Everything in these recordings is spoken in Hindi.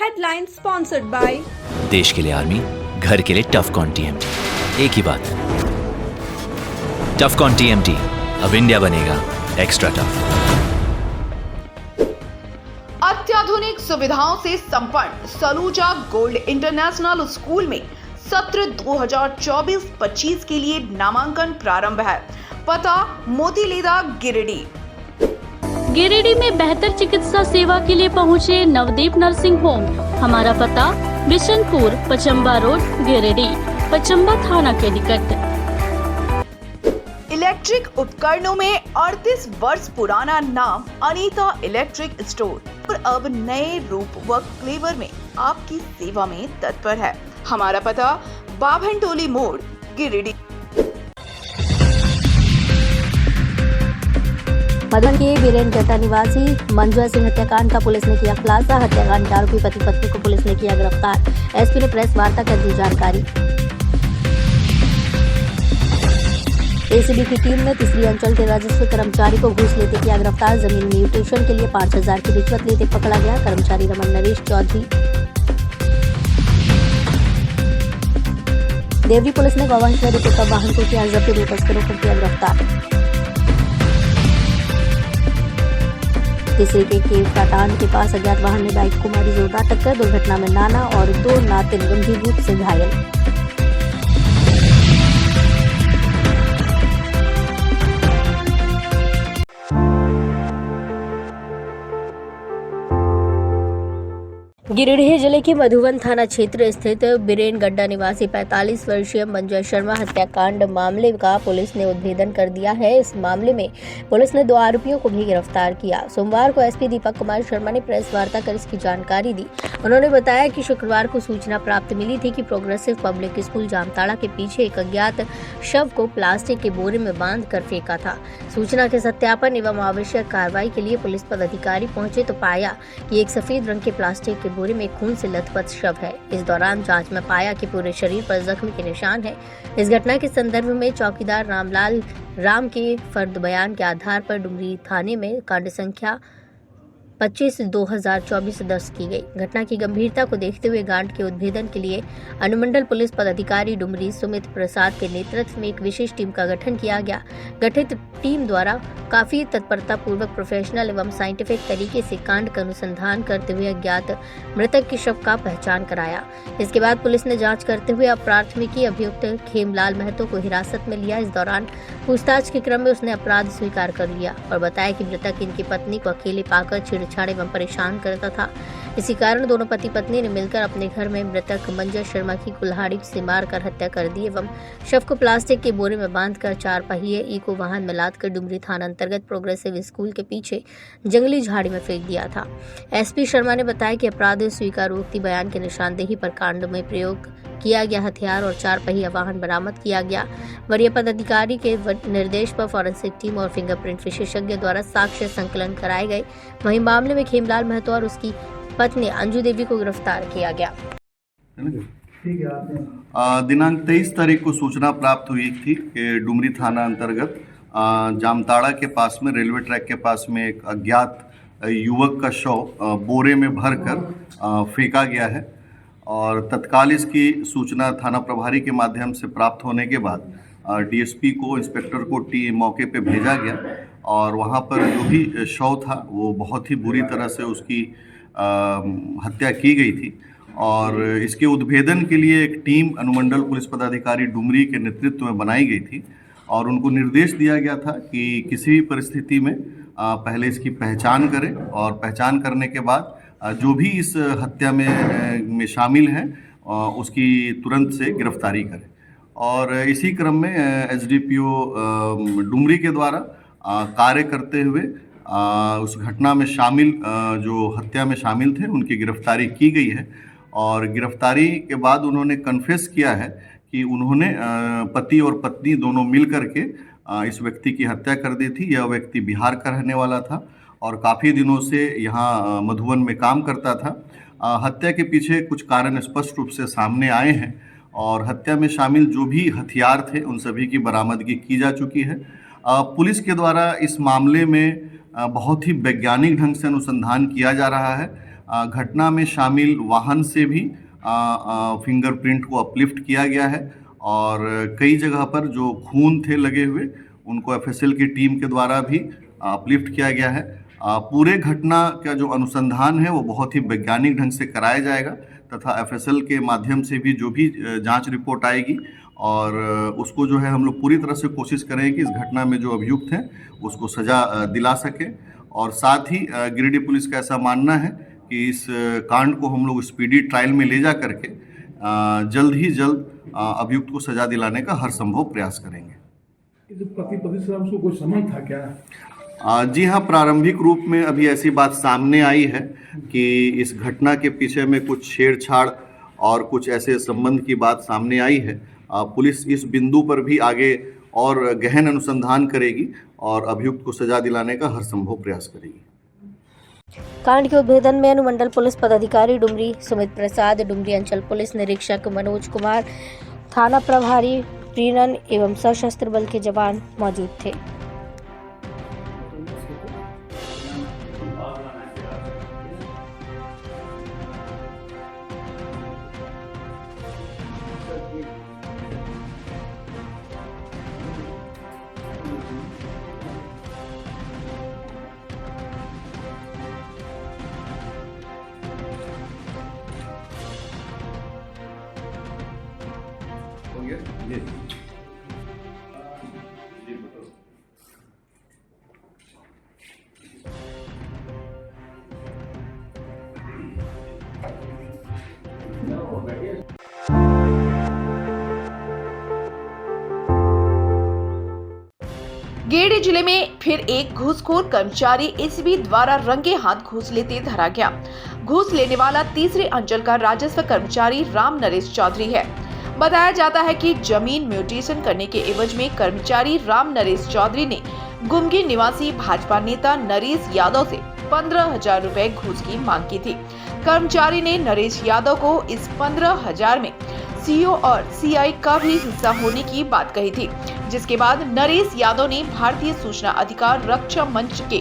Headline sponsored by देश के लिए आर्मी, घर के लिए टफकॉन टीएमटी। एक ही बात, टफकॉन टीएमटी, अब इंडिया बनेगा एक्स्ट्रा टफ। अत्याधुनिक सुविधाओं से संपन्न सलूजा गोल्ड इंटरनेशनल स्कूल में सत्र 2024-25 के लिए नामांकन प्रारंभ है। पता मोतीलीदा गिरिडीह। गिरिडीह में बेहतर चिकित्सा सेवा के लिए पहुंचे नवदीप नर्सिंग होम। हमारा पता बिशनपुर, पचम्बा रोड, गिरिडीह, पचम्बा थाना के निकट। इलेक्ट्रिक उपकरणों में 38 वर्ष पुराना नाम अनीता इलेक्ट्रिक स्टोर और अब नए रूप व फ्लेवर में आपकी सेवा में तत्पर है। हमारा पता बाभनटोली मोड़, गिरिडीह। मधुबन के बीरेनगढ़ निवासी मंजू सिंह हत्याकांड का पुलिस ने किया खुलासा। हत्याकांड के आरोपी पति पत्नी को पुलिस ने किया गिरफ्तार। एसपी ने प्रेस वार्ता कर दी जानकारी। एसीबी की टीम ने तीसरी अंचल के राजस्व कर्मचारी को घूस लेते किया गिरफ्तार। जमीन म्यूटेशन के लिए 5,000 की रिश्वत लेते पकड़ा गया। कर्मचारी रमन नरेश चौधरी। देवरी पुलिस ने गौवंश में पिकअप वाहन को किया जब्त। 2 तस्करों को किया गिरफ्तार। तीसरी के केव काटान के पास अज्ञात वाहन ने बाइक को मारी जोरदार टक्कर। दुर्घटना में नाना और 2 नातिन गंभीर रूप से घायल। गिरिडीह जिले के मधुबन थाना क्षेत्र स्थित बीरेनगढ़ निवासी 45 वर्षीय मंजू शर्मा हत्याकांड मामले का पुलिस ने उद्भेदन कर दिया है। इस मामले में पुलिस ने 2 आरोपियों को भी गिरफ्तार किया। सोमवार को एसपी दीपक कुमार शर्मा ने प्रेस वार्ता कर इसकी जानकारी दी। उन्होंने बताया कि शुक्रवार को सूचना प्राप्त मिली थी कि प्रोग्रेसिव पब्लिक स्कूल जामताड़ा के पीछे एक अज्ञात शव को प्लास्टिक के बोरे में बांध कर फेंका था। सूचना के सत्यापन एवं आवश्यक कार्रवाई के लिए पुलिस पदाधिकारी पहुंचे तो पाया कि एक सफेद रंग के प्लास्टिक के बोरे में खून से लथपथ शव है। इस दौरान जांच में पाया कि पूरे शरीर पर जख्म के निशान है। इस घटना के संदर्भ में चौकीदार रामलाल राम के फर्द बयान के आधार पर डुमरी थाने में कांड संख्या 25/2024 दर्ज की गई। घटना की गंभीरता को देखते हुए गांड के उद्भेदन के लिए अनुमंडल पुलिस पदाधिकारी डुमरी सुमित प्रसाद के नेतृत्व में एक विशेष टीम का गठन किया गया। गठित टीम द्वारा काफी तत्परता पूर्वक प्रोफेशनल एवं साइंटिफिक तरीके से कांड का अनुसंधान करते हुए अज्ञात मृतक के शव का पहचान कराया। इसके बाद पुलिस ने जांच करते हुए अब प्राथमिकी अभियुक्त खेमलाल महतो को हिरासत में लिया। इस दौरान पूछताछ के क्रम में उसने अपराध स्वीकार कर लिया और बताया कि मृतक इनकी पत्नी को अकेले पाकर छेड़छाड़ एवं परेशान करता था। इसी कारण दोनों पति पत्नी ने मिलकर अपने घर में मृतक मंजू शर्मा की कुल्हाड़ी से मारकर हत्या कर दी एवं शव को प्लास्टिक के बोरे में बांधकर 4 पहिए इको वाहन में लादकर डुमरी थाना अंतर्गत प्रोग्रेसिव स्कूल के पीछे जंगली झाड़ी में फेंक दिया था। एसपी शर्मा ने बताया कि अपराध स्वीकारोक्ति बयान की निशानदेही पर कांड में प्रयोग किया गया हथियार और 4 पहिया वाहन बरामद किया गया। वरीय पदाधिकारी के निर्देश पर फॉरेंसिक टीम और फिंगरप्रिंट विशेषज्ञ द्वारा साक्ष्य संकलन कराए गए। वहीं मामले में खेमलाल महतो और उसकी पत्नी अंजू देवी को गिरफ्तार किया गया। दिनांक 23 तारीख को सूचना प्राप्त हुई थी कि डुमरी थाना अंतर्गत जामताड़ा के पास में रेलवे ट्रैक के पास में एक अज्ञात युवक का शव बोरे में भरकर फेंका गया है और तत्काल इसकी सूचना थाना प्रभारी के माध्यम से प्राप्त होने के बाद डीएसपी को, इंस्पेक्टर को मौके पे भेजा गया और वहाँ पर जो भी शव था वो बहुत ही बुरी तरह से उसकी हत्या की गई थी और इसके उद्भेदन के लिए एक टीम अनुमंडल पुलिस पदाधिकारी डुमरी के नेतृत्व में बनाई गई थी और उनको निर्देश दिया गया था कि किसी भी परिस्थिति में पहले इसकी पहचान करें और पहचान करने के बाद जो भी इस हत्या में शामिल हैं उसकी तुरंत से गिरफ्तारी करें। और इसी क्रम में एसडीपीओ डुमरी के द्वारा कार्य करते हुए उस घटना में शामिल जो हत्या में शामिल थे उनकी गिरफ्तारी की गई है और गिरफ्तारी के बाद उन्होंने कन्फेस किया है कि उन्होंने पति और पत्नी दोनों मिल करके इस व्यक्ति की हत्या कर दी थी। यह व्यक्ति बिहार का रहने वाला था और काफ़ी दिनों से यहाँ मधुबन में काम करता था। हत्या के पीछे कुछ कारण स्पष्ट रूप से सामने आए हैं और हत्या में शामिल जो भी हथियार थे उन सभी की बरामदगी की जा चुकी है। पुलिस के द्वारा इस मामले में बहुत ही वैज्ञानिक ढंग से अनुसंधान किया जा रहा है। घटना में शामिल वाहन से भी फिंगरप्रिंट को अपलिफ्ट किया गया है और कई जगह पर जो खून थे लगे हुए उनको एफएसएल की टीम के द्वारा भी अपलिफ्ट किया गया है। पूरे घटना का जो अनुसंधान है वो बहुत ही वैज्ञानिक ढंग से कराया जाएगा तथा एफएसएल के माध्यम से भी जो भी जांच रिपोर्ट आएगी और उसको जो है हम लोग पूरी तरह से कोशिश करेंगे कि इस घटना में जो अभियुक्त हैं उसको सजा दिला सके। और साथ ही गिरिडीह पुलिस का ऐसा मानना है कि इस कांड को हम लोग स्पीडी ट्रायल में ले जा करके जल्द ही जल्द अभियुक्त को सजा दिलाने का हर संभव प्रयास करेंगे। पति से उसको कोई संबंध था क्या? जी हाँ, प्रारंभिक रूप में अभी ऐसी बात सामने आई है कि इस घटना के पीछे में कुछ छेड़छाड़ और कुछ ऐसे संबंध की बात सामने आई है। पुलिस इस बिंदु पर भी आगे और गहन अनुसंधान करेगी और अभियुक्त को सजा दिलाने का हर संभव प्रयास करेगी। कांड के उद्भेदन में अनुमंडल पुलिस पदाधिकारी डुमरी सुमित प्रसाद, डुमरी अंचल पुलिस निरीक्षक मनोज कुमार, थाना प्रभारी प्रीनन एवं सशस्त्र बल के जवान मौजूद थे। गिरिडीह जिले में फिर एक घूसखोर कर्मचारी एसीबी द्वारा रंगे हाथ घूस लेते धरा गया। घूस लेने वाला तीसरे अंचल का राजस्व कर्मचारी राम नरेश चौधरी है। बताया जाता है कि जमीन म्यूटेशन करने के एवज में कर्मचारी राम नरेश चौधरी ने गुमगी निवासी भाजपा नेता नरेश यादव से 15,000 रुपए घूस की मांग की थी। कर्मचारी ने नरेश यादव को इस 15,000 में सीओ और सीआई का भी हिस्सा होने की बात कही थी, जिसके बाद नरेश यादव ने भारतीय सूचना अधिकार रक्षा मंच के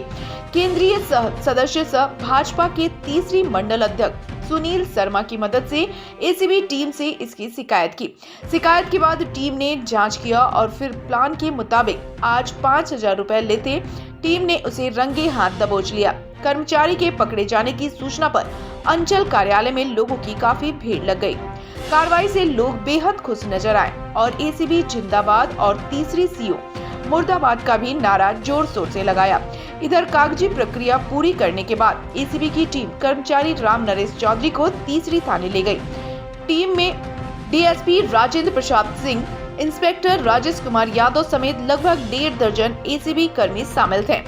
केंद्रीय सदस्य सह भाजपा के तीसरी मंडल अध्यक्ष सुनील शर्मा की मदद से एसीबी टीम से इसकी शिकायत की। शिकायत के बाद टीम ने जांच किया और फिर प्लान के मुताबिक आज 5,000 रुपए लेते टीम ने उसे रंगे हाथ दबोच लिया। कर्मचारी के पकड़े जाने की सूचना पर अंचल कार्यालय में लोगों की काफी भीड़ लग गई। कार्रवाई से लोग बेहद खुश नजर आए और एसीबी जिंदाबाद और तीसरी सीओ मुर्दाबाद का भी नारा जोर शोर से लगाया। इधर कागजी प्रक्रिया पूरी करने के बाद एसीबी की टीम कर्मचारी राम नरेश चौधरी को तीसरी थाने ले गई। टीम में डीएसपी राजेंद्र प्रसाद सिंह, इंस्पेक्टर राजेश कुमार यादव समेत लगभग 1.5 दर्जन एसीबी कर्मी शामिल थे।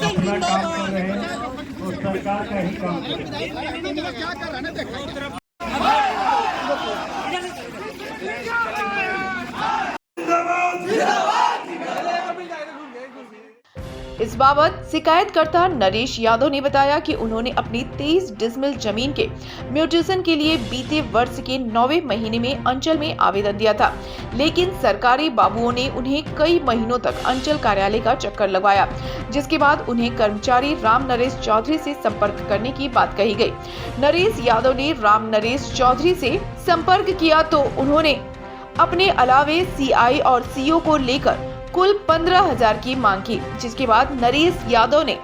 अपना काम कर रहे हैं तो सरकार का ही काम करें। इस बाबत शिकायतकर्ता नरेश यादव ने बताया कि उन्होंने अपनी 23 डिसमिल जमीन के म्यूटेशन के लिए बीते वर्ष के 9वें महीने में अंचल में आवेदन दिया था, लेकिन सरकारी बाबुओं ने उन्हें कई महीनों तक अंचल कार्यालय का चक्कर लगवाया, जिसके बाद उन्हें कर्मचारी राम नरेश चौधरी से संपर्क करने की बात कही गई। नरेश यादव ने राम नरेश चौधरी से संपर्क किया तो उन्होंने अपने अलावे सीआई और सीओ को लेकर कुल 15,000 की मांग की, जिसके बाद नरेश यादव ने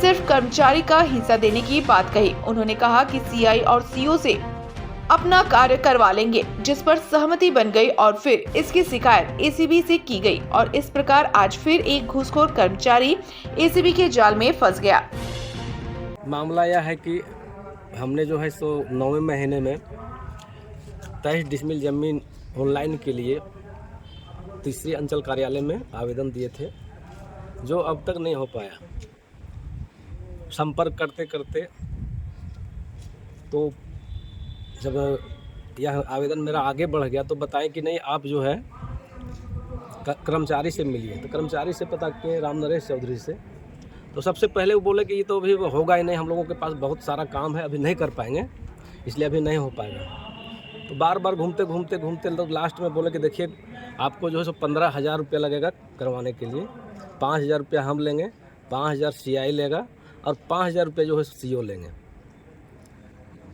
सिर्फ कर्मचारी का हिस्सा देने की बात कही। उन्होंने कहा कि सीआई और सीओ से अपना कार्य करवा लेंगे, जिस पर सहमति बन गई और फिर इसकी शिकायत एसीबी से की गई और इस प्रकार आज फिर एक घूसखोर कर्मचारी एसीबी के जाल में फंस गया। मामला यह है कि हमने जो है सो 9वें महीने में 23 डिसमिल जमीन ऑनलाइन के लिए तीसरी अंचल कार्यालय में आवेदन दिए थे, जो अब तक नहीं हो पाया। संपर्क करते करते तो जब यह आवेदन मेरा आगे बढ़ गया तो बताएं कि नहीं, आप जो है कर्मचारी से मिलिए। तो कर्मचारी से पता किए राम नरेश चौधरी से। तो सबसे पहले वो बोले कि ये तो अभी होगा ही नहीं, हम लोगों के पास बहुत सारा काम है, अभी नहीं कर पाएंगे, इसलिए अभी नहीं हो पाएगा। तो बार बार घूमते लोग लास्ट में बोले कि देखिए आपको जो है सो 15,000 रुपया लगेगा करवाने के लिए, 5,000 रुपया हम लेंगे, 5,000 CI लेगा और 5,000 रुपये जो है CO लेंगे।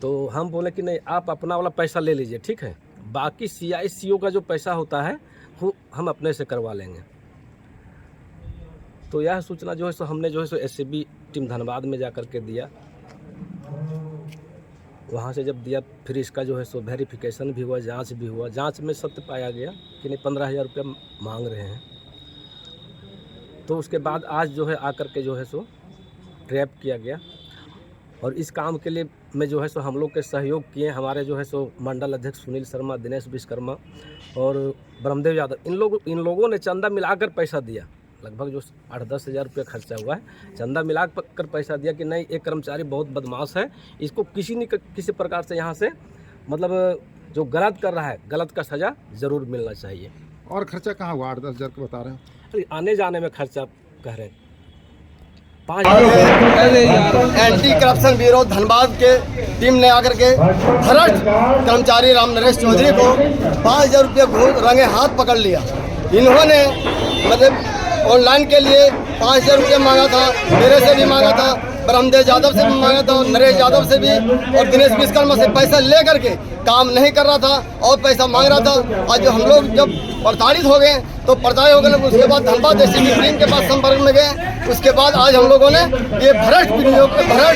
तो हम बोले कि नहीं, आप अपना वाला पैसा ले लीजिए, ठीक है, बाकी CI CO का जो पैसा होता है वो हम अपने से करवा लेंगे। तो यह सूचना जो है सो हमने जो है सो SCB टीम धनबाद में जा कर के दिया। वहाँ से जब दिया फिर इसका जो है सो वेरिफिकेशन भी हुआ, जांच भी हुआ। जांच में सत्य पाया गया कि नहीं 15,000 रुपया मांग रहे हैं। तो उसके बाद आज जो है आकर के जो है सो ट्रैप किया गया और इस काम के लिए में जो है सो हम लोग के सहयोग किए हमारे जो है सो मंडल अध्यक्ष सुनील शर्मा, दिनेश विश्वकर्मा और ब्रह्मदेव यादव। इन लोगों ने चंदा मिलाकर पैसा दिया, लगभग जो 8-10 हज़ार रुपये खर्चा हुआ है, चंदा मिला कर पैसा दिया कि नहीं, एक कर्मचारी बहुत बदमाश है, इसको किसी प्रकार से यहाँ से मतलब जो गलत कर रहा है, गलत का सज़ा ज़रूर मिलना चाहिए। और खर्चा कहाँ हुआ? 8-10 हज़ार का बता रहे हैं। आने जाने में खर्चा कह रहे हैं 5। एंटी करप्शन ब्यूरो धनबाद के टीम ने आकर के भ्रष्ट कर्मचारी राम नरेश चौधरी को 5,000 रुपये रंगे हाथ पकड़ लिया। इन्होंने मतलब ऑनलाइन के लिए 5,000 रुपये मांगा था, मेरे से भी मांगा था, ब्रह्मदेव यादव से भी मांगा था, नरेश यादव से भी और दिनेश विश्वकर्मा से पैसा ले करके काम नहीं कर रहा था और पैसा मांग रहा था। आज हम लोग जब प्रताड़ित हो गए तो प्रताड़ित हो गए, उसके बाद धनबाद SCB टीम के पास संपर्क में गए। उसके बाद आज हम लोगों ने ये भ्रष्ट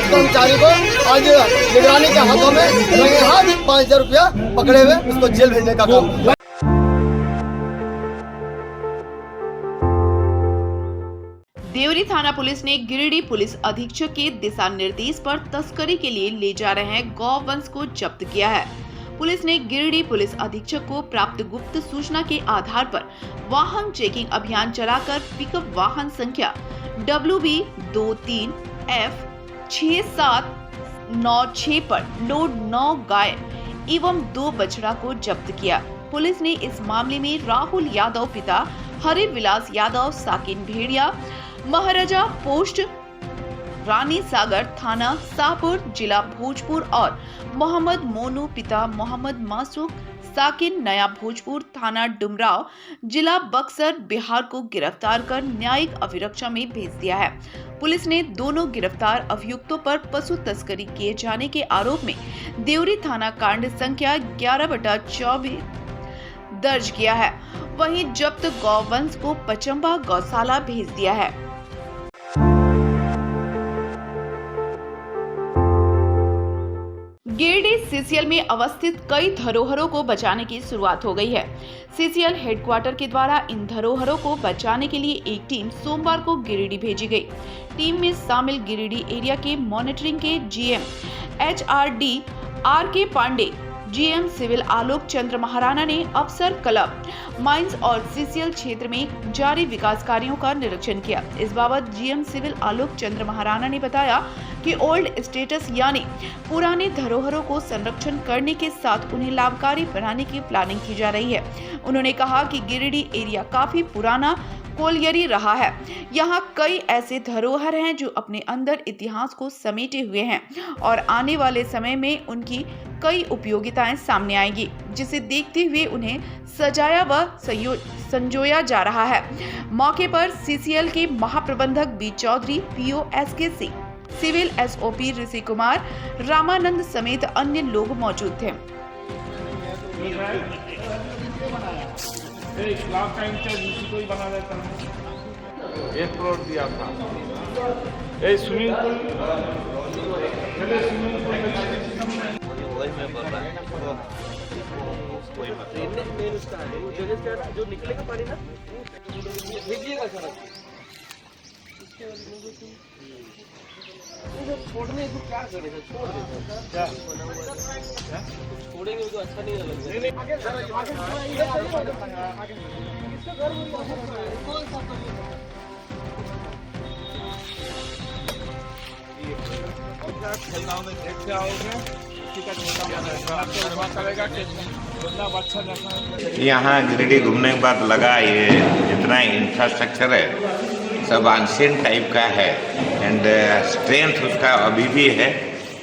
कर्मचारी को आज निगरानी के हाथों में रंगे हाथ 5,000 रुपया पकड़े हुए उसको जेल भेजने का काम। देवरी थाना पुलिस ने गिरिडीह पुलिस अधीक्षक के दिशा निर्देश पर तस्करी के लिए ले जा रहे हैं गौवंश को जब्त किया है। पुलिस ने गिरिडीह पुलिस अधीक्षक को प्राप्त गुप्त सूचना के आधार पर वाहन चेकिंग अभियान चलाकर पिकअप वाहन संख्या WB23F 6796 पर लोड 9 गाय एवं 2 बछड़ा को जब्त किया। पुलिस ने इस मामले में राहुल यादव पिता हरि विलास यादव, साकिन भेड़िया, महाराजा पोस्ट, रानी सागर थाना शाहपुर जिला भोजपुर और मोहम्मद मोनू पिता मोहम्मद मासूक, साकिन नया भोजपुर थाना डुमराव जिला बक्सर बिहार को गिरफ्तार कर न्यायिक अभिरक्षा में भेज दिया है। पुलिस ने दोनों गिरफ्तार अभियुक्तों पर पशु तस्करी किए जाने के आरोप में देवरी थाना कांड संख्या 11/24 दर्ज किया है। वहीं जब्त गौवंश को पचम्बा गौशाला भेज दिया है। गिरिडीह CCL में अवस्थित कई धरोहरों को बचाने की शुरुआत हो गई है। CCL हेडक्वार्टर के द्वारा इन धरोहरों को बचाने के लिए एक टीम सोमवार को गिरिडीह भेजी गई। टीम में शामिल गिरिडीह एरिया के मॉनिटरिंग के GM HRD RK Pandey, GM civil Alok Chandra Maharana ने अफसर क्लब माइंस और CCL क्षेत्र में जारी विकास कार्यों का निरीक्षण किया। इस बाबत GM सिविल आलोक चंद्र महाराणा ने बताया कि ओल्ड स्टेटस यानी पुराने धरोहरों को संरक्षण करने के साथ उन्हें लाभकारी बनाने की प्लानिंग की जा रही है। उन्होंने कहा कि गिरिडीह एरिया काफी पुराना कोलियरी रहा है। यहाँ कई ऐसे धरोहर हैं जो अपने अंदर इतिहास को समेटे हुए हैं और आने वाले समय में उनकी कई उपयोगिताएं सामने आएंगी, जिसे देखते हुए उन्हें सजाया व संजोया जा रहा है। मौके पर CCL के महाप्रबंधक B Chaudhary, PO SK Singh, civil SOP Rishi Kumar, Ramanand समेत अन्य लोग मौजूद थे। लास्ट टाइम को ही बना देता हूँ। 1 करोड़ दिया था। स्विमिंग पूल वही मैं बोल रहा हूँ। कोई मतलब जो निकलेगा पानी ना भेजिएगा सर। छोड़ने को क्या करेगा, छोड़ देगा छोड़ेंगे तो अच्छा नहीं लगेगा। खेलना में देखते आओगे, उसी का खेलना करेगा कि मतलब अच्छा देखना। यहाँ गिरिडीह घूमने के बाद लगा ये जितना इंफ्रास्ट्रक्चर है सब एंशिएंट टाइप का है एंड स्ट्रेंथ उसका अभी भी है।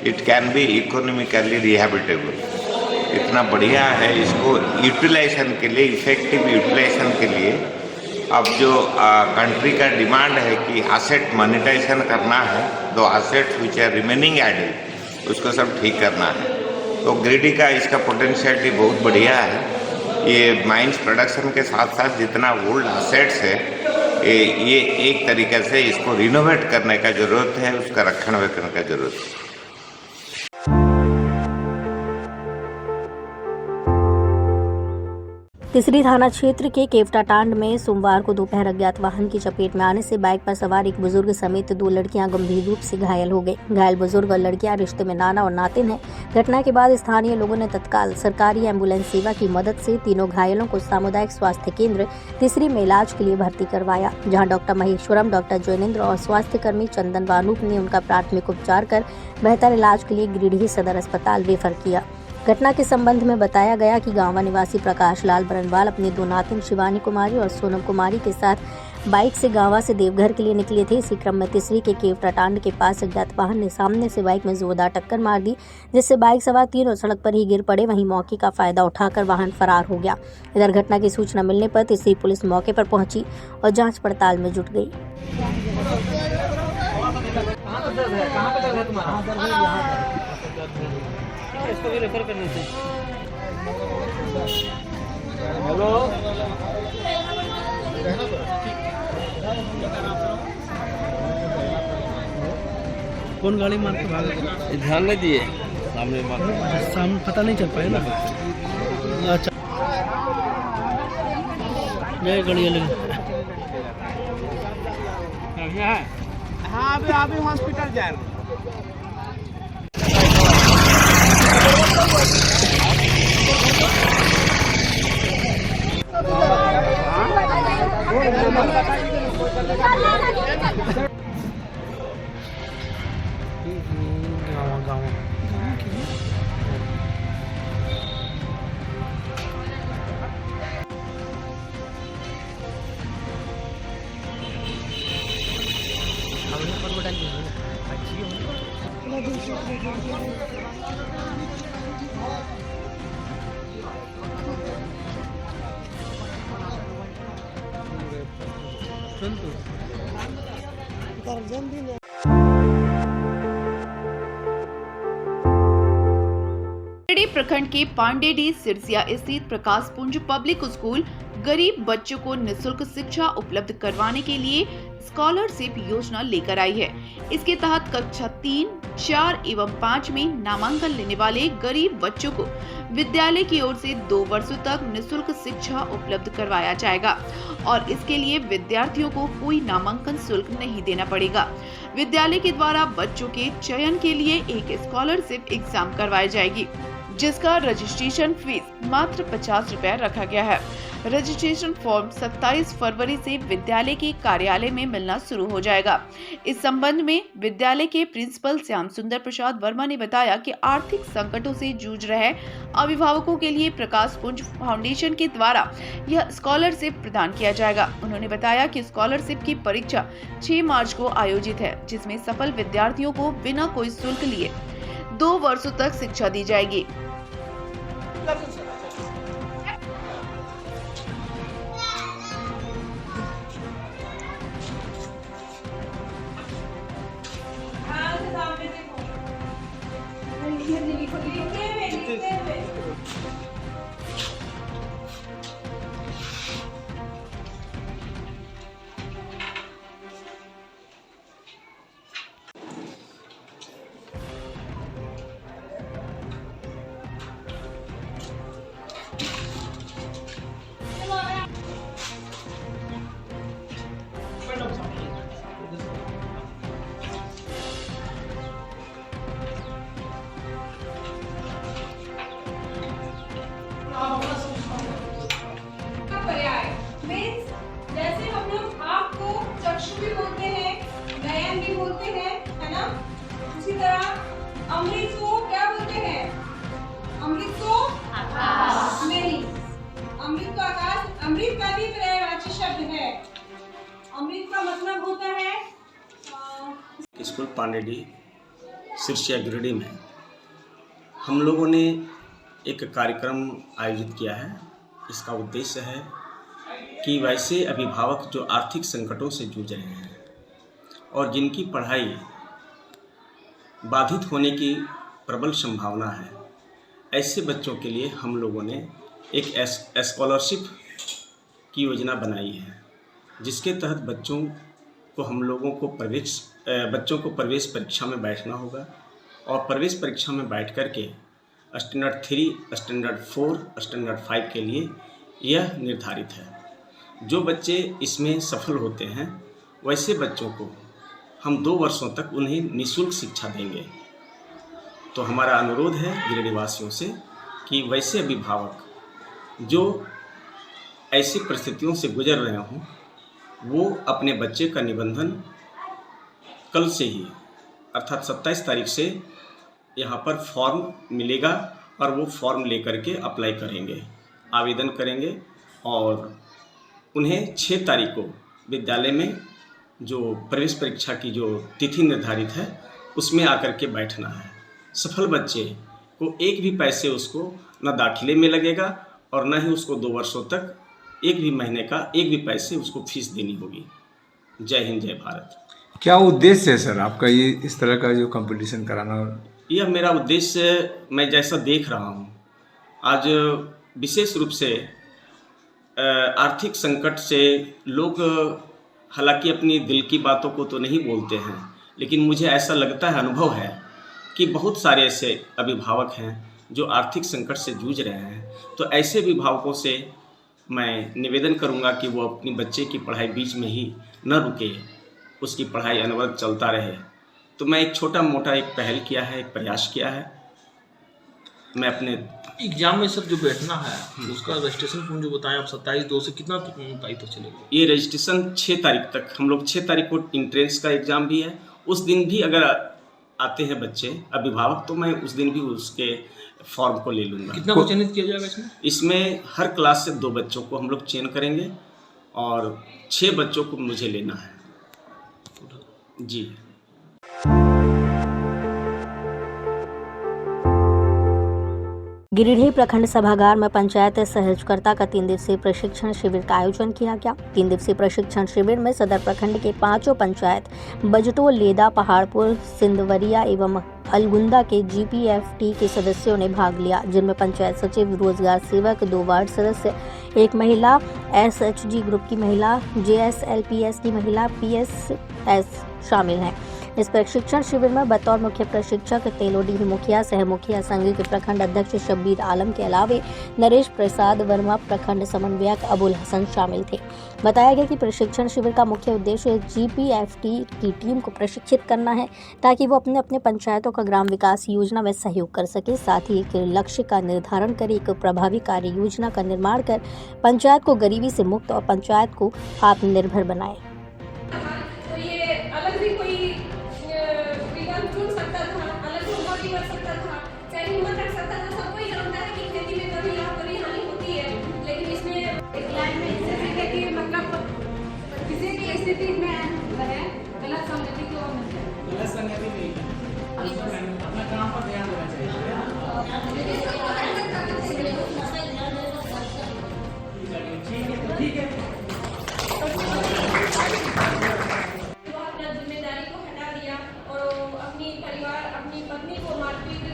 It can be economically rehabilitable. इतना बढ़िया है, इसको यूटिलाइजेशन के लिए, इफेक्टिव यूटिलाइजेशन के लिए अब जो कंट्री का डिमांड है कि एसेट मोनेटाइजेशन करना है, दो assets which are remaining added उसको सब ठीक करना है। तो गिरिडीह का इसका पोटेंशियलिटी बहुत बढ़िया है। ये माइंस प्रोडक्शन के साथ साथ जितना ओल्ड एसेट्स है ये एक तरीके से इसको रिनोवेट करने का ज़रूरत है, उसका रक्षण वेक्षण का ज़रूरत है। तिसरी थाना क्षेत्र के केवटाटांड में सोमवार को दोपहर अज्ञात वाहन की चपेट में आने से बाइक पर सवार एक बुजुर्ग समेत 2 लड़कियां गंभीर रूप से घायल हो गए। घायल बुजुर्ग और लड़कियां रिश्ते में नाना और नातिन हैं। घटना के बाद स्थानीय लोगों ने तत्काल सरकारी एम्बुलेंस सेवा की मदद से तीनों घायलों को सामुदायिक स्वास्थ्य केंद्र तिसरी में इलाज के लिए भर्ती करवाया, जहाँ डॉक्टर महेश्वरम, डॉक्टर जैनेन्द्र और स्वास्थ्य कर्मी चंदन वानूप ने उनका प्राथमिक उपचार कर बेहतर इलाज के लिए गिरिडीह सदर अस्पताल रेफर किया। घटना के संबंध में बताया गया कि गांवा निवासी प्रकाश लाल बरनवाल अपनी 2 नातिन शिवानी कुमारी और सोनम कुमारी के साथ बाइक से गांवा से देवघर के लिए निकले थे। इसी क्रम में तिसरी के केवटाटांड के पास अज्ञात वाहन ने सामने से बाइक में जोरदार टक्कर मार दी, जिससे बाइक सवार तीनों सड़क पर ही गिर पड़े। वहीं मौके का फायदा उठाकर वाहन फरार हो गया। इधर घटना की सूचना मिलने पर तिसरी पुलिस मौके पर पहुंची और जाँच पड़ताल में जुट गई। इसको भी रेफर करने से। हेलो, कौन गाड़ी मार के भागा? ध्यान नहीं दिए, सामने सामने पता नहीं चल पाया ना। अच्छा, नई गाड़ी लगी। हाँ, अभी हॉस्पिटल जा रहे हैं। गिरिडीह प्रखंड के पांडेडी सिरसिया स्थित प्रकाश पुंज पब्लिक स्कूल गरीब बच्चों को निःशुल्क शिक्षा उपलब्ध करवाने के लिए स्कॉलरशिप योजना लेकर आई है। इसके तहत कक्षा 3, 4 एवं 5 में नामांकन लेने वाले गरीब बच्चों को विद्यालय की ओर से 2 वर्षों तक निःशुल्क शिक्षा उपलब्ध करवाया जाएगा और इसके लिए विद्यार्थियों को कोई नामांकन शुल्क नहीं देना पड़ेगा। विद्यालय के द्वारा बच्चों के चयन के लिए एक स्कॉलरशिप एग्जाम करवाई जाएगी, जिसका रजिस्ट्रेशन फीस मात्र 50 रुपए रखा गया है। रजिस्ट्रेशन फॉर्म 27 फरवरी से विद्यालय के कार्यालय में मिलना शुरू हो जाएगा। इस संबंध में विद्यालय के प्रिंसिपल श्याम सुंदर प्रसाद वर्मा ने बताया कि आर्थिक संकटों से जूझ रहे अभिभावकों के लिए प्रकाश पुंज फाउंडेशन के द्वारा यह स्कॉलरशिप प्रदान किया जाएगा। उन्होंने बताया कि स्कॉलरशिप की परीक्षा 6 मार्च को आयोजित है, जिसमें सफल विद्यार्थियों को बिना कोई शुल्क लिए 2 वर्षों तक शिक्षा दी जाएगी। भी बोलते हैं, नयन भी बोलते हैं, है ना। उसी तरह अमृत को क्या बोलते हैं? अमृत को आकाश नहीं, अमृत को आकाश। अमृत का भी पर्यायवाची शब्द है। अमृत का मतलब होता है स्कूल पांडेडी सिरसिया गिरिडीह में हम लोगों ने एक कार्यक्रम आयोजित किया है। इसका उद्देश्य है कि वैसे अभिभावक जो आर्थिक संकटों से जूझ रहे हैं और जिनकी पढ़ाई बाधित होने की प्रबल संभावना है, ऐसे बच्चों के लिए हम लोगों ने एक स्कॉलरशिप की योजना बनाई है, जिसके तहत बच्चों को प्रवेश परीक्षा में बैठना होगा और प्रवेश परीक्षा में बैठ कर के स्टैंडर्ड 3, स्टैंडर्ड 4, स्टैंडर्ड 5 के लिए यह निर्धारित है। जो बच्चे इसमें सफल होते हैं वैसे बच्चों को हम 2 वर्षों तक उन्हें निःशुल्क शिक्षा देंगे। तो हमारा अनुरोध है गिरिडीह वासियों से कि वैसे अभिभावक जो ऐसी परिस्थितियों से गुजर रहे हों, वो अपने बच्चे का निबंधन कल से ही अर्थात 27 तारीख से यहाँ पर फॉर्म मिलेगा और वो फॉर्म लेकर के अप्लाई करेंगे, आवेदन करेंगे और उन्हें 6 तारीख को विद्यालय में जो प्रवेश परीक्षा की जो तिथि निर्धारित है उसमें आकर के बैठना है। सफल बच्चे को एक भी पैसे उसको न दाखिले में लगेगा और न ही उसको 2 वर्षों तक एक भी महीने का एक भी पैसे उसको फीस देनी होगी। जय हिंद, जय भारत। क्या उद्देश्य है सर आपका ये इस तरह का जो कंपटीशन कराना? यह मेरा उद्देश्य, मैं जैसा देख रहा हूँ आज विशेष रूप से आर्थिक संकट से लोग हालांकि अपनी दिल की बातों को तो नहीं बोलते हैं, लेकिन मुझे ऐसा लगता है, अनुभव है कि बहुत सारे ऐसे अभिभावक हैं जो आर्थिक संकट से जूझ रहे हैं। तो ऐसे अभिभावकों से मैं निवेदन करूंगा कि वो अपनी बच्चे की पढ़ाई बीच में ही न रुके, उसकी पढ़ाई अनवरत चलता रहे। तो मैं एक छोटा मोटा एक पहल किया है, एक प्रयास किया है। मैं अपने एग्जाम में सर जो बैठना है उसका रजिस्ट्रेशन फॉर्म जो बताएं आप 27/2 से कितना तारीख तक चलेगा? ये रजिस्ट्रेशन 6 तारीख तक, हम लोग 6 तारीख को इंट्रेंस का एग्ज़ाम भी है। उस दिन भी अगर आते हैं बच्चे अभिभावक तो मैं उस दिन भी उसके फॉर्म को ले लूँगा। कितना को चयनित किया जाएगा इसमें? इसमें हर क्लास से 2 बच्चों को हम लोग चयन करेंगे और 6 बच्चों को मुझे लेना है जी। गिरिडीह प्रखंड सभागार में पंचायत सहयोगकर्ता का 3 दिवसीय प्रशिक्षण शिविर का आयोजन किया गया। 3 दिवसीय प्रशिक्षण शिविर में सदर प्रखंड के 5 पंचायत बजटोल, लेदा, पहाड़पुर, सिंधवरिया एवं अलगुंदा के GPFT के सदस्यों ने भाग लिया, जिनमें पंचायत सचिव, रोजगार सेवक, 2 वार्ड सदस्य, 1 महिला, SHG ग्रुप की महिला, JSLPS की महिला, PSS शामिल हैं। इस प्रशिक्षण शिविर में बतौर मुख्य प्रशिक्षक तेलोडीह मुखिया, सह मुखिया संघ के प्रखंड अध्यक्ष शब्बीर आलम के अलावे नरेश प्रसाद वर्मा, प्रखंड समन्वयक अबुल हसन शामिल थे। बताया गया कि प्रशिक्षण शिविर का मुख्य उद्देश्य GPFT की टीम को प्रशिक्षित करना है ताकि वो अपने अपने पंचायतों का ग्राम विकास योजना में सहयोग कर सके, साथ ही एक लक्ष्य का निर्धारण कर एक प्रभावी कार्य योजना का निर्माण कर पंचायत को गरीबी से मुक्त और पंचायत को आत्मनिर्भर बनाए। तो ये अलग भी कोई विकल्प चुन सकता था, अलग होमवर्क कर सकता था, चाहे हिम्मत रख सकता था। सबको ही जानता है कि खेती में कभी लाभ कभी हानि होती है, लेकिन इसमें एक लाइन में इससे है कि मतलब किसी की स्थिति में है गलत संगति की ओर नहीं, गलत संगति नहीं, अपना काम पर ध्यान देना चाहिए। ठीक है जिम्मेदारी को हटा दिया और अपनी परिवार, अपनी पत्नी को मारपीट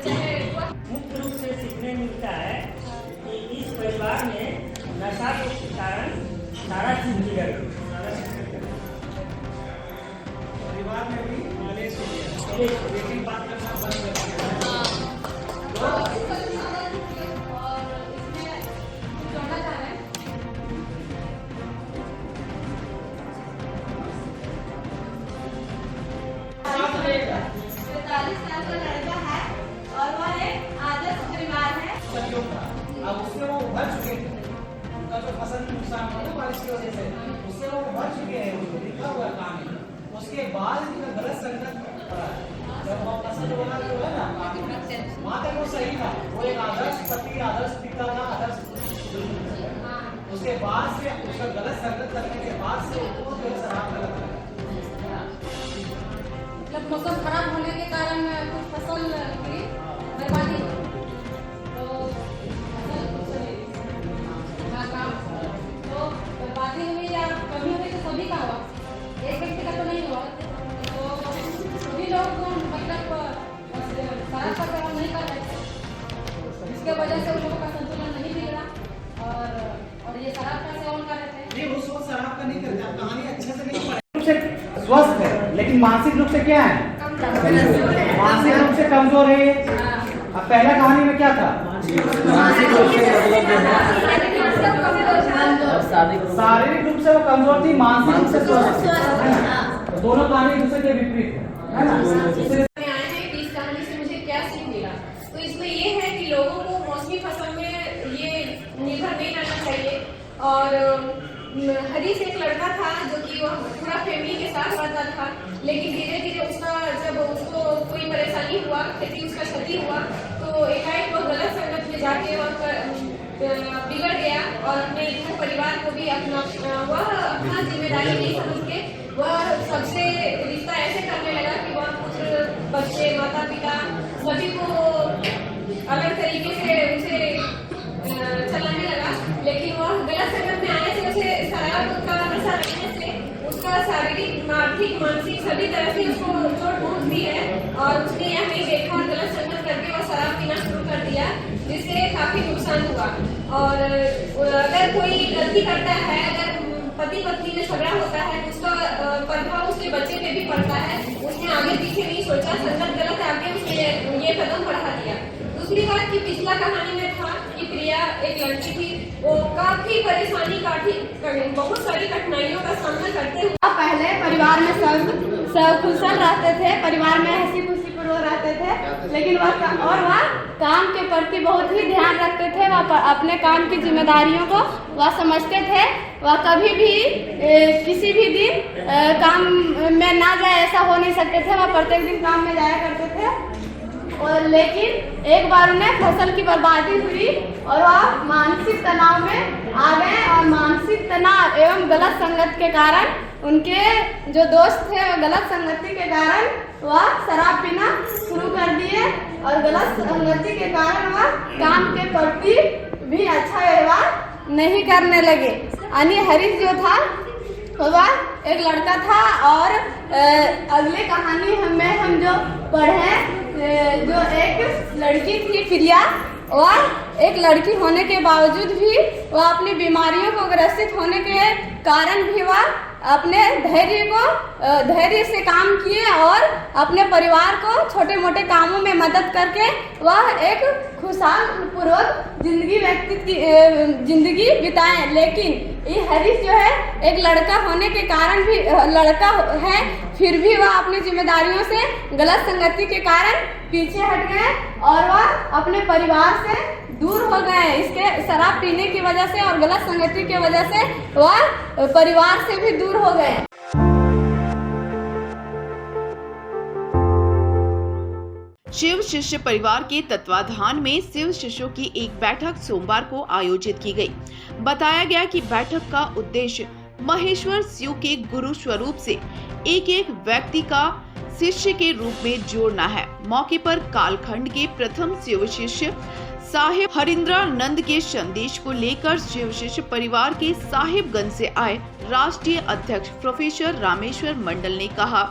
चाहे मुख्य रूप से सीखने मिलता है कि इस परिवार में नशा के कारण सारा चीज बिगड़ परिवार में भी कलेश हो गया, लेकिन बात करना बंद कर दिया। अब उससे वो उभर चुके थे, उनका जो फसल नुकसान हुआ बारिश की वजह से उससे वो भर चुके हैं, उसको लिखा हुआ काम है। उसके बाद गलत संगत पड़ा है। जब वो फसल वाला जो है ना वहाँ तक वो सही था, वो एक आदर्श पति, आदर्श पिता था, आदर्श उसके बाद से उसका गलत संगत करने के बाद से वो जो शराब गलत है। मतलब मौसम खराब होने के कारण कुछ फसल की बर्बादी हुई। तो बर्बादी हुई या कमी हुई तो सभी का हुआ, एक व्यक्ति का तो नहीं हुआ। तो सभी लोग मतलब शराब का सेवन नहीं कर रहे थे, जिसके वजह से उन लोगों का संतुलन नहीं बिगड़ा और ये शराब का सेवन कर रहे थे। नहीं, वो शराब का नहीं करते, कहानी अच्छे से नहीं पढ़े, स्वस्थ है लेकिन मानसिक रूप से क्या है, मानसिक रूप से कमजोर है। अब पहला कहानी में क्या था, शारीरिक रूप से वो कमजोर थी, मानसिक रूप से स्वस्थ है। तो दोनों कहानी एक दूसरे के विपरीत है ना। इस कहानी से मुझे क्या सीख मिला, तो इसमें ये है कि लोगों को मौसमी फसल में ये निर्भर नहीं रहना चाहिए। और हरीश एक लड़का था जो कि वह पूरा फैमिली के साथ रहता था, लेकिन धीरे धीरे उसका जब उसको कोई परेशानी हुआ, खेती उसका क्षति हुआ, तो एकाएक वो गलत संगत में जाके वह बिगड़ गया और अपने घर परिवार को भी वह अपना जिम्मेदारी नहीं समझ के वह सबसे रिश्ता ऐसे करने लगा कि वह पुत्र, बच्चे, माता पिता सभी को अलग तरीके से उसे चलाने लगा। लेकिन वह गलत संगत में आने से उसे शराब का नशा लगने से उसका शारीरिक, आर्थिक, मानसिक सभी तरह से उसको चोट पहुंचती है और उसने यह नहीं देखा और गलत संगत करके वह शराब पीना शुरू कर दिया, जिससे काफी नुकसान हुआ। और अगर कोई गलती करता है, अगर पति पत्नी में झगड़ा होता है तो उसका प्रभाव उसके बच्चे पे भी पड़ता है। उसने आगे पीछे नहीं सोचा, संगत गलत आगे उसने ये कदम बढ़ा दिया। दूसरी बात कि पिछला कहानी में था कि प्रिया एक लड़की थी, वो काफी परेशानी बहुत सारी कठिनाइयों का सामना करते हुए पहले परिवार में सब खुशहाल रहते थे, परिवार में हंसी खुशी पूर्वक रहते थे, लेकिन वह काम के प्रति बहुत ही ध्यान रखते थे। वह अपने काम की जिम्मेदारियों को वह समझते थे। वह कभी भी किसी भी दिन काम में ना जाए ऐसा हो नहीं सकते थे। वह प्रत्येक दिन काम में जाया करते थे। और लेकिन एक बार उन्हें फसल की बर्बादी हुई और वह मानसिक तनाव में आ गए और मानसिक तनाव एवं गलत संगत के कारण उनके जो दोस्त थे वो गलत संगति के कारण वह शराब पीना शुरू कर दिए और गलत संगति के कारण वह काम के प्रति भी अच्छा व्यवहार नहीं करने लगे। यानी हरीश जो था वह एक लड़का था और अगले कहानी में हम जो पढ़े जो एक लड़की थी प्रिया, वह एक लड़की होने के बावजूद भी वह अपनी बीमारियों को ग्रसित होने के कारण भी वह अपने धैर्य से काम किए और अपने परिवार को छोटे मोटे कामों में मदद करके वह एक खुशहाल पूर्वक जिंदगी बिताए। लेकिन ये हरीश जो है एक लड़का होने के कारण भी लड़का है, फिर भी वह अपनी जिम्मेदारियों से गलत संगति के कारण पीछे हट गए और वह अपने परिवार से दूर हो गए। इसके शराब पीने की वजह से और गलत संगति की वजह से वह परिवार से भी दूर हो गए। शिव शिष्य परिवार के तत्वाधान में शिव शिष्यों की एक बैठक सोमवार को आयोजित की गई। बताया गया कि बैठक का उद्देश्य महेश्वर शिव के गुरु स्वरूप से एक एक व्यक्ति का शिष्य के रूप में जोड़ना है। मौके पर कालखंड के प्रथम शिव शिष्य साहिब हरिंद्रानंद के संदेश को लेकर शिव शिष्य परिवार के साहिबगंज से आए राष्ट्रीय अध्यक्ष प्रोफेसर रामेश्वर मंडल ने कहा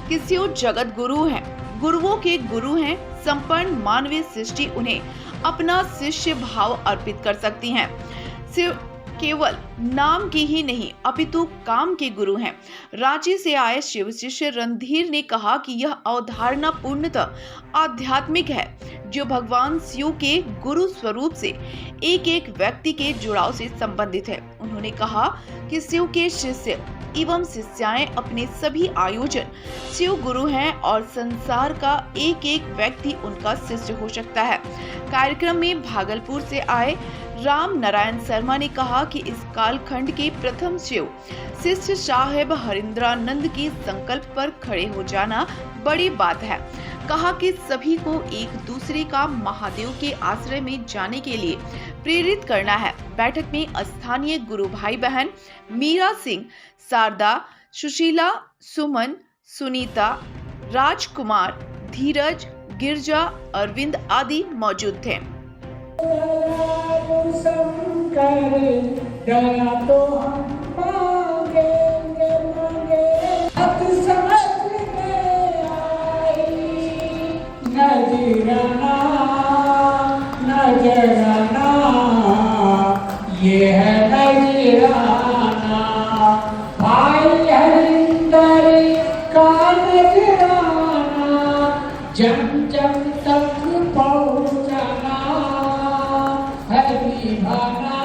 कि शिव जगत गुरु हैं, गुरुओं के गुरु हैं। संपूर्ण मानवीय सृष्टि उन्हें अपना शिष्य भाव अर्पित कर सकती है। शिव केवल नाम के ही नहीं अपितु काम के गुरु हैं। रांची से आए शिव शिष्य रणधीर ने कहा कि यह अवधारणा पूर्णतः आध्यात्मिक है, जो भगवान शिव के गुरु स्वरूप से एक एक व्यक्ति के जुड़ाव से संबंधित है। उन्होंने कहा कि शिव के शिष्य एवं शिष्याएं अपने सभी आयोजन शिव गुरु हैं और संसार का एक एक व्यक्ति उनका शिष्य हो सकता है। कार्यक्रम में भागलपुर से आए राम नारायण शर्मा ने कहा कि इस कालखंड के प्रथम शिव शिष्य साहेब हरिंद्रानंद के संकल्प पर खड़े हो जाना बड़ी बात है। कहा कि सभी को एक दूसरे का महादेव के आश्रय में जाने के लिए प्रेरित करना है। बैठक में स्थानीय गुरु भाई बहन मीरा सिंह, शारदा, सुशीला, सुमन, सुनीता, राजकुमार, धीरज, गिरजा, अरविंद आदि मौजूद थे। नजराना ये है नजराना, भाई हरिंदर का नजराना, जम जम तक पहुँचाना है निभाना।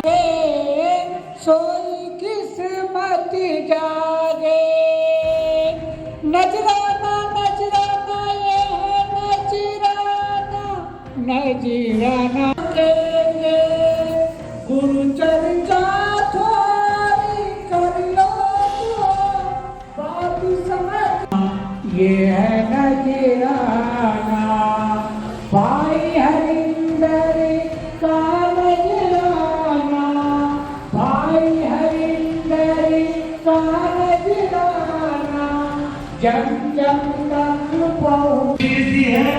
सोई किस्मत जागे, नजराना नजराना ये है नजराना, नजराना गुरु चर्चा थोड़ी कर लो बात समझ, ये है नजराना, भाई हरिंदर का नजराना, भाई हरिंदर का नजराना, जम जम तक पहुँचती है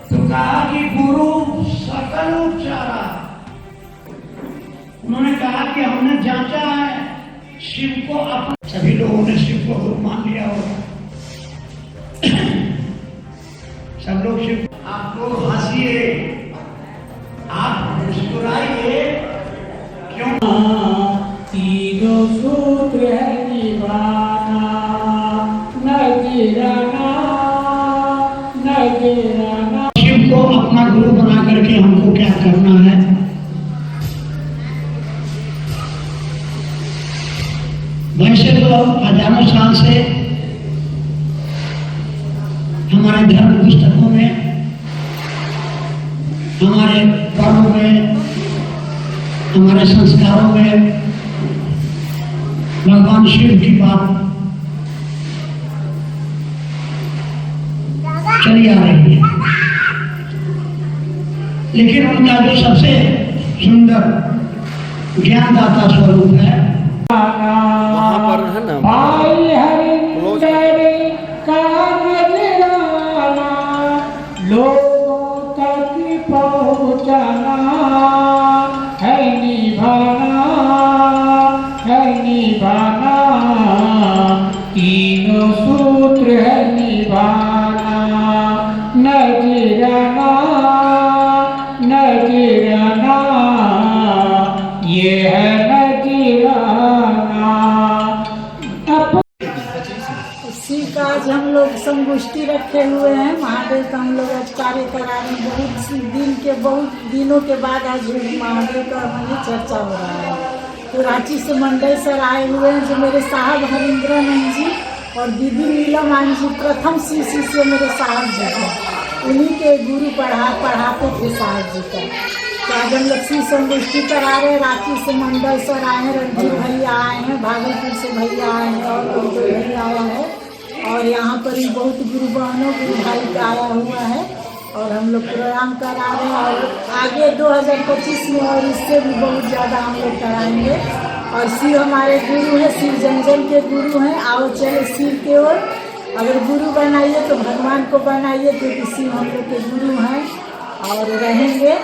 तो कहा कि गुरु सकल उपचारा। उन्होंने कहा कि हमने जांचा है शिव को, अपन सभी लोगों ने शिव को गुरु मान लिया होगा। सब लोग शिव, आप लोग हंसिए, आप मुस्कुराइए, क्यों? तीनों सूत्र है निभाना, नजराना नजराना। शिव को अपना गुरु बना करके हमको क्या करना है? वैसे तो हजारों साल से हमारे धर्म पुस्तकों में, हमारे कर्मों में, हमारे संस्कारों में भगवान शिव की बात चली आ रही है, लेकिन उनका जो सबसे सुंदर ज्ञानदाता स्वरूप है वहाँ पर है ना, भाई हरिंदर का नजराना, लोगों तक पहुँचाना है निभाना, है निभाना, तीनों सूत्र है निभाना, नजराना नजराना ये है इसी का आज हम लोग संगोष्ठी रखे हुए हैं। महादेव का हम लोग आज कार्य करा रहे हैं। बहुत दिनों के बाद आज महादेव का हमारी चर्चा हो रहा है। तो रांची से मंडल सर आए हुए हैं, जो मेरे साहब हरिंद्रानंद जी और दीदी नीलम जी प्रथम शिष्य मेरे साहब जी हैं। उन्हीं के गुरु पढ़ाते थे साहब जी का। तो आज हम लोग सी संगोष्ठी करा रहे हैं। रांची से मंडल सर आए हैं, रंजीत भैया आए हैं, भागलपुर से भैया आए हैं और लोग भैया आया है। और यहाँ पर भी बहुत गुरु बहनों गुरु भाई का आया हुआ है और हम लोग प्रोग्राम करा रहे हैं। और आगे 2025 में और इससे भी बहुत ज़्यादा हम लोग कराएंगे। और शिव हमारे गुरु हैं, शिव जन के गुरु हैं। आओ चले शिव के ओर। अगर गुरु बनाइए तो भगवान को बनाइए, क्योंकि शिव हम लोग के गुरु हैं और रहेंगे।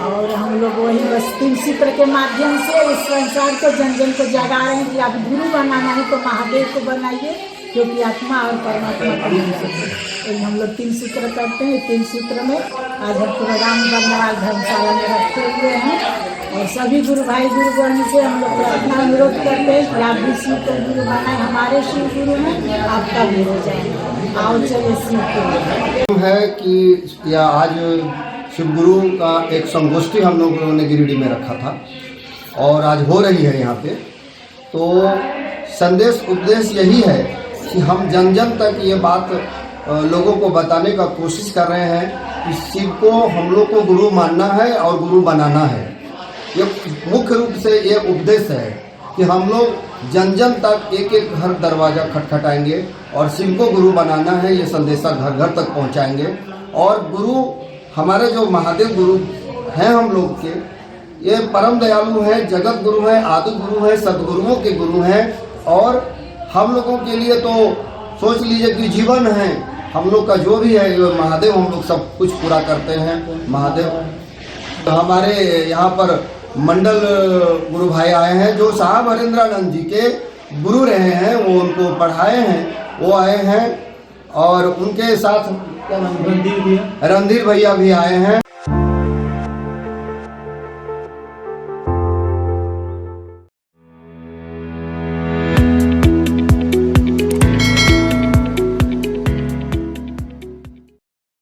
और हम लोग वही बस 3 सूत्र के माध्यम से इस संसार को जन को जगा रहे हैं कि आप गुरु बनाना है तो महादेव को बनाइए, क्योंकि आत्मा और परमात्मा का मिल सके। हम लोग 3 सूत्र करते हैं। 3 सूत्र में आज हम प्रोग्राम बर्नवाल धर्मशाला में रखे हुए हैं। और सभी गुरु भाई गुरु बहन से हम लोग प्रार्थना अनुरोध करते हैं कि आप भी शिव को गुरु बनाए। हमारे शिव गुरु हैं, आपका भी हो जाए। आओ चले शिव को है कि या आज शिव गुरु का एक संगोष्ठी हम लोगों ने गिरिडीह में रखा था और आज हो रही है यहाँ पे। तो संदेश उद्देश्य यही है कि हम जन तक ये बात लोगों को बताने का कोशिश कर रहे हैं कि शिव को हम लोग को गुरु मानना है और गुरु बनाना है। ये मुख्य रूप से ये उपदेश है कि हम लोग जन जन तक एक एक घर दरवाज़ा खटखटाएंगे और शिव को गुरु बनाना है, ये संदेशा घर घर तक पहुंचाएंगे। और गुरु हमारे जो महादेव गुरु हैं हम लोग के, ये परम दयालु हैं, जगत गुरु हैं, आदि गुरु हैं, सदगुरुओं के गुरु हैं। और हम लोगों के लिए तो सोच लीजिए कि जीवन है हम लोग का, जो भी है महादेव हम लोग सब कुछ पूरा करते हैं। महादेव तो हमारे यहाँ पर मंडल गुरु भाई आए हैं जो साहब हरेंद्रानंद जी के गुरु रहे हैं, वो उनको पढ़ाए हैं, वो आए हैं। और उनके साथ क्या नाम, रणधीर भैया भी आए हैं।